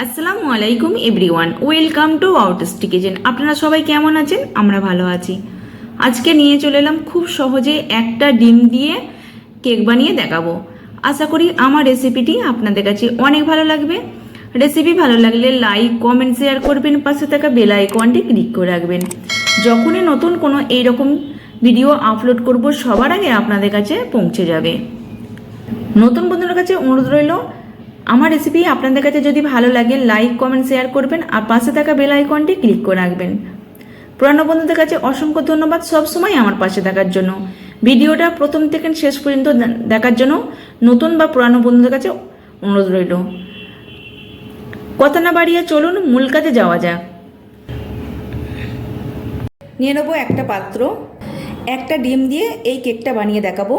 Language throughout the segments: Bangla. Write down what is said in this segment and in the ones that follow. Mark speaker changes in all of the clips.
Speaker 1: আসসালামু আলাইকুম এভরিওয়ান, ওয়েলকাম টু আউটিস্টিক কিচেন। আপনারা সবাই কেমন আছেন? আমরা ভালো আছি। আজকে নিয়ে চলে এলাম খুব সহজে একটা ডিম দিয়ে কেক বানিয়ে দেখাবো। আশা করি আমার রেসিপিটি আপনাদের কাছে অনেক ভালো লাগবে। রেসিপি ভালো লাগলে লাইক, কমেন্ট, শেয়ার করবেন, পাশে থাকা বেল আইকনটি ক্লিক করে রাখবেন। যখনই নতুন কোনো এইরকম ভিডিও আপলোড করব সবার আগে আপনাদের কাছে পৌঁছে যাবে। নতুন বন্ধুদের কাছে অনুরোধ রইল, আমার রেসিপি আপনাদের কাছে যদি ভালো লাগে লাইক, কমেন্ট, শেয়ার করবেন আর পাশে থাকা বেল আইকনটি ক্লিক করে রাখবেন। পুরানো বন্ধুদের কাছে অসংখ্য ধন্যবাদ সবসময় আমার পাশে থাকার জন্য। ভিডিওটা প্রথম থেকে শেষ পর্যন্ত দেখার জন্য নতুন বা পুরানো বন্ধুদের কাছে অনুরোধ রইল। কথা না বাড়িয়ে চলুন মূল কাজে যাওয়া যাক। নিয়ে নেবো একটা পাত্র, একটা ডিম দিয়ে এই কেকটা বানিয়ে দেখাবো।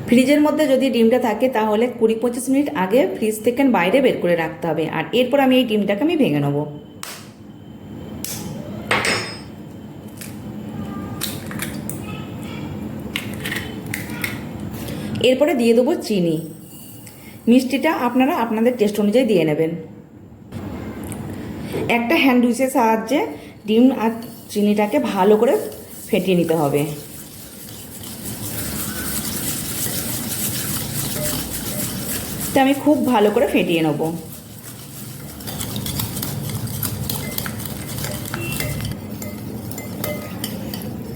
Speaker 1: ফ্রিজের মধ্যে যদি ডিমটা থাকে তাহলে 20-25 মিনিট আগে ফ্রিজ থেকে বাইরে বের করে রাখতে হবে। আর এরপর আমি এই ডিমটাকে ভেঙে নেব। এরপরে দিয়ে দেবো চিনি। মিষ্টিটা আপনারা আপনাদের টেস্ট অনুযায়ী দিয়ে নেবেন। একটা হ্যান্ড উইচের সাহায্যে ডিম আর চিনিটাকে ভালো করে ফেটিয়ে নিতে হবে। তো আমি খুব ভালো করে ফেটিয়ে নেব।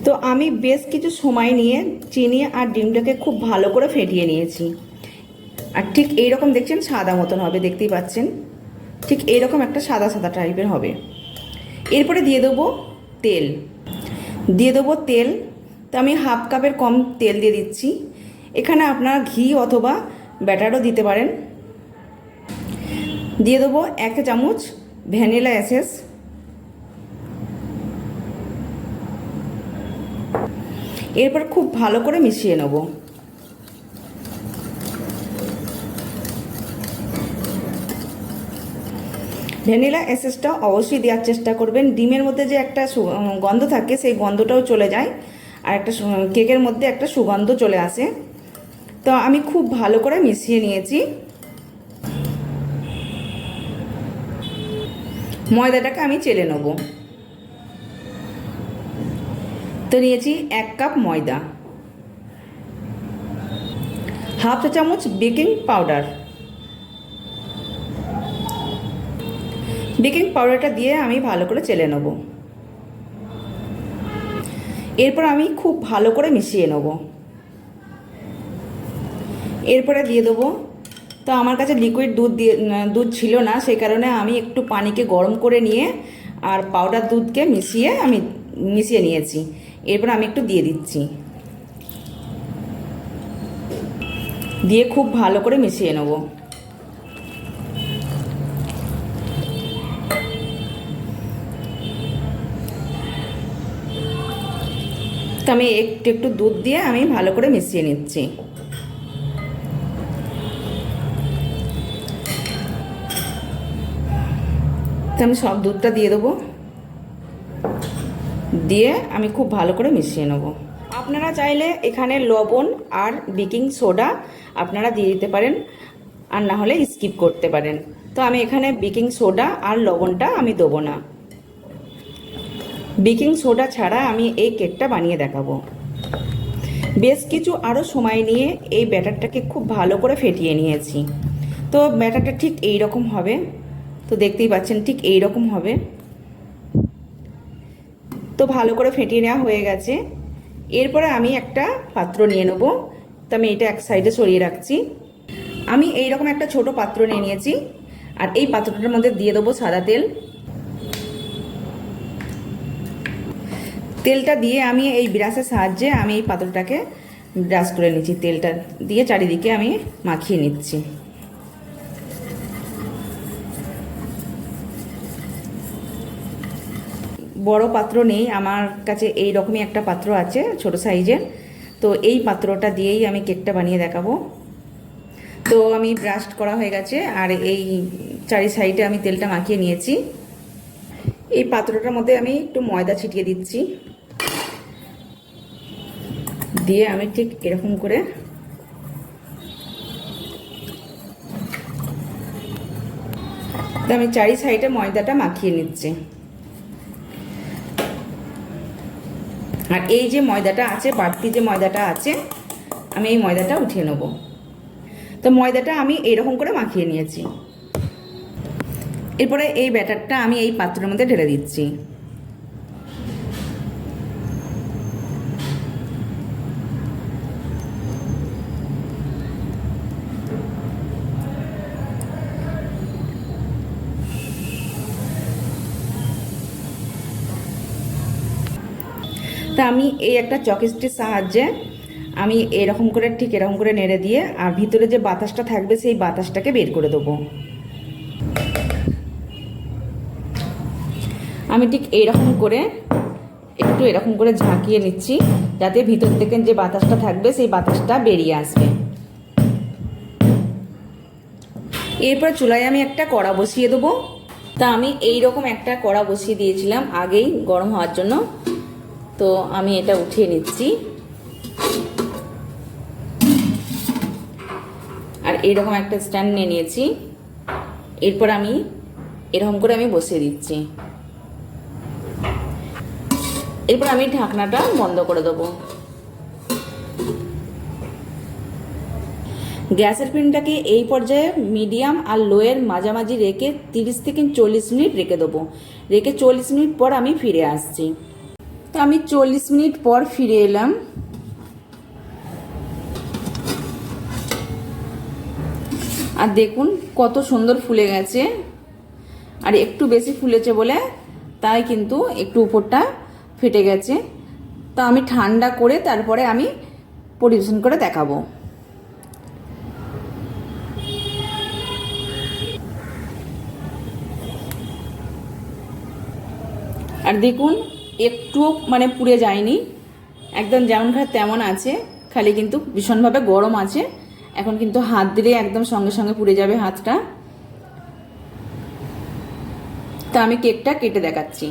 Speaker 1: তো আমি বেশ কিছু সময় নিয়ে চিনি আর ডিমটাকে খুব ভালো করে ফেটিয়ে নিয়েছি। আর ঠিক এইরকম দেখছেন সাদা মতন হবে, দেখতেই পাচ্ছেন ঠিক এইরকম একটা সাদা সাদা টাইপের হবে। এরপরে দিয়ে দেবো তেল। তো আমি হাফ কাপের কম তেল দিয়ে দিচ্ছি। এখানে আপনারা ঘি অথবা ব্যাটারও দিতে পারেন। দিয়ে দেবো 1 চামচ ভ্যানিলা এসেন্স। এরপর খুব ভালো করে মিশিয়ে নেব। ভ্যানিলা এসেন্সটা অবশ্যই দেওয়ার চেষ্টা করবেন। ডিমের মধ্যে যে একটা গন্ধ থাকে সেই গন্ধটাও চলে যায় আর একটা কেকের মধ্যে একটা সুগন্ধ চলে আসে। তো আমি খুব ভালো করে মিশিয়ে নিয়েছি। ময়দাটাকে আমি চেলে নেব। তো নিয়েছি 1 কাপ ময়দা, হাফ চা চামচ বেকিং পাউডার। বেকিং পাউডারটা দিয়ে আমি ভালো করে চেলে নেব। এরপর আমি খুব ভালো করে মিশিয়ে নেব। এরপরে দিয়ে দেবো, তো আমার কাছে লিকুইড দুধ ছিল না, সেই কারণে আমি একটু পানিকে গরম করে নিয়ে আর পাউডার দুধকে মিশিয়ে নিয়েছি। এরপর আমি একটু দিয়ে দিচ্ছি, দিয়ে খুব ভালো করে মিশিয়ে নেব। তো আমি একটু দুধ দিয়ে আমি ভালো করে মিশিয়ে নিচ্ছি। তো আমি সব দুধটা দিয়ে দেবো, দিয়ে আমি খুব ভালো করে মিশিয়ে নেব। আপনারা চাইলে এখানে লবণ আর বেকিং সোডা আপনারা দিয়ে দিতে পারেন, আর না হলে স্কিপ করতে পারেন। তো আমি এখানে বেকিং সোডা আর লবণটা আমি দেবো না। বেকিং সোডা ছাড়া আমি এই কেকটা বানিয়ে দেখাবো। বেশ কিছু আরও সময় নিয়ে এই ব্যাটারটাকে খুব ভালো করে ফেটিয়ে নিয়েছি। তো ব্যাটারটা ঠিক এই রকম হবে। তো দেখতেই পাচ্ছেন ঠিক এই রকম হবে। তো ভালো করে ফেটিয়ে নেওয়া হয়ে গেছে। এরপরে আমি একটা পাত্র নিয়ে নেব। তো আমি এটা এক সাইডে সরিয়ে রাখছি। আমি এই রকম একটা ছোট পাত্র নিয়ে নিয়েছি আর এই পাত্রটার মধ্যে দিয়ে দেবো সাদা তেল। তেলটা দিয়ে আমি এই ব্রাশের সাহায্যে আমি এই পাত্রটাকে ব্রাশ করে নিচ্ছি। তেলটা দিয়ে চারিদিকে আমি মাখিয়ে নিচ্ছি। বড় পাত্র নেই আমার কাছে, এই রকমই একটা পাত্র আছে ছোট সাইজের। তো এই পাত্রটা দিয়েই আমি কেকটা বানিয়ে দেখাবো। তো আমি ব্রাশ করা হয়ে গেছে আর এই চারি সাইডে আমি তেলটা মাখিয়ে নিয়েছি। এই পাত্রটার মধ্যে আমি একটু ময়দা ছিটিয়ে দিচ্ছি, দিয়ে আমি ঠিক এরকম করে তো আমি চারি সাইডে ময়দাটা মাখিয়ে নিচ্ছি। আর এই যে ময়দাটা আছে, বাড়তি যে ময়দাটা আছে, আমি এই ময়দাটা উঠিয়ে নেব। তো ময়দাটা আমি এইরকম করে মাখিয়ে নিয়েছি। এরপরে এই ব্যাটারটা আমি এই পাত্রের মধ্যে ঢেলে দিচ্ছি। তা আমি এই একটা চকস্টির সাহায্যে আমি এরকম করে ঠিক এরকম করে নেড়ে দিয়ে আর ভিতরে যে বাতাসটা থাকবে সেই বাতাসটাকে বের করে দেবো। আমি ঠিক এইরকম করে একটু এরকম করে ঝাঁকিয়ে নিচ্ছি, যাতে ভিতর থেকে যে বাতাসটা থাকবে সেই বাতাসটা বেরিয়ে আসবে। এরপর চুলায় আমি একটা কড়া বসিয়ে দেবো। তা আমি এইরকম একটা কড়া বসিয়ে দিয়েছিলাম আগেই গরম হওয়ার জন্য। তো আমি এটা উঠিয়ে নিচ্ছি আর এরকম একটা স্ট্যান্ড নিয়ে নিয়েছি। এরপর আমি এরকম করে আমি বসিয়ে দিচ্ছি। এরপর আমি ঢাকনাটা বন্ধ করে দেবো। গ্যাসের ফ্লেমটাকে এই পর্যায়ে মিডিয়াম আর লোয়ের মাঝামাঝি রেখে 30 থেকে 40 মিনিট রেখে দেবো। রেখে 40 মিনিট পর আমি ফিরে আসছি। তো আমি 40 মিনিট পর ফিরে এলাম। আর দেখুন কত সুন্দর ফুলে গেছে। আর একটু বেশি ফুলেছে বলে তাই কিন্তু একটু উপরটা ফেটে গেছে। তা আমি ঠান্ডা করে তারপরে আমি পরিবেশন করে দেখাবো। আর দেখুন একটুও মানে পুড়ে যায়নি, একদম যেমন খায় তেমন আছে, খালি কিন্তু ভীষণভাবে গরম আছে। এখন কিন্তু হাত দিলে একদম সঙ্গে সঙ্গে পুড়ে যাবে হাতটা। তা আমি কেকটা কেটে দেখাচ্ছি।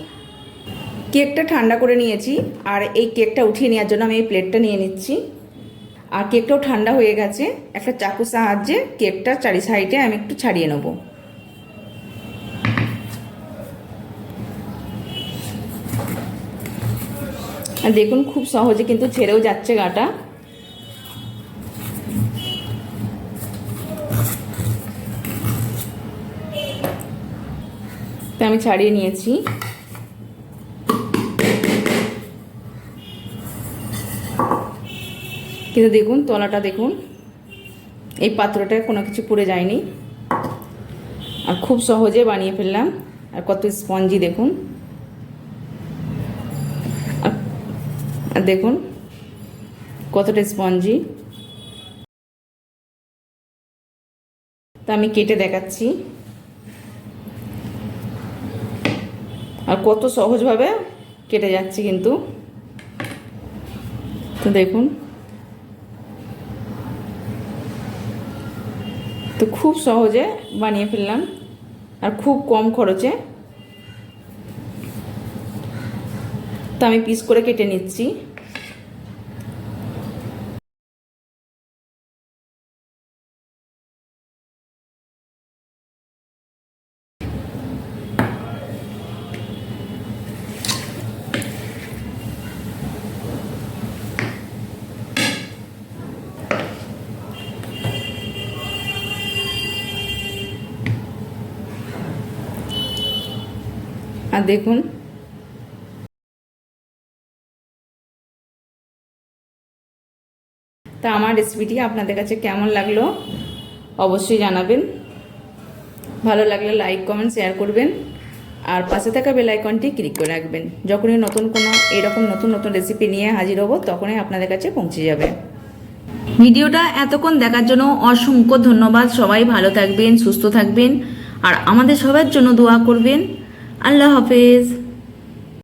Speaker 1: কেকটা ঠান্ডা করে নিয়েছি আর এই কেকটা উঠিয়ে নেওয়ার জন্য আমি এই প্লেটটা নিয়ে নিচ্ছি। আর কেকটাও ঠান্ডা হয়ে গেছে। একটা চাকুর সাহায্যে কেকটা চারি সাইডে আমি একটু ছাড়িয়ে নেব। আর দেখুন খুব সহজে কিন্তু ছেড়েও যাচ্ছে গাটা। তো আমি ছাড়িয়ে নিয়েছি। কিন্তু দেখুন তলাটা দেখুন, এই পাত্রটায় কোনো কিছু পুড়ে যায়নি। আর খুব সহজে বানিয়ে ফেললাম। আর কত স্পঞ্জি দেখুন। আর দেখুন কতটা স্পঞ্জি। তা আমি কেটে দেখাচ্ছি। আর কত সহজভাবে কেটে যাচ্ছে কিন্তু। তো দেখুন, তো খুব সহজে বানিয়ে ফেললাম আর খুব কম খরচে। তো আমি পিস করে কেটে নিচ্ছি। আর দেখুন তা আমার রেসিপিটি আপনাদের কাছে কেমন লাগলো অবশ্যই জানাবেন। ভালো লাগলে লাইক কমেন্ট শেয়ার করবেন আর পাশে থাকা বেল আইকনটি ক্লিক করে রাখবেন। যখনই নতুন কোনো এরকম নতুন নতুন রেসিপি নিয়ে হাজির হব তখনই আপনাদের কাছে পৌঁছে যাবে। ভিডিওটা এতক্ষণ দেখার জন্য অসংখ্য ধন্যবাদ। সবাই ভালো থাকবেন, সুস্থ থাকবেন আর আমাদের সবার জন্য দোয়া করবেন। আল্লাহ হাফেজ।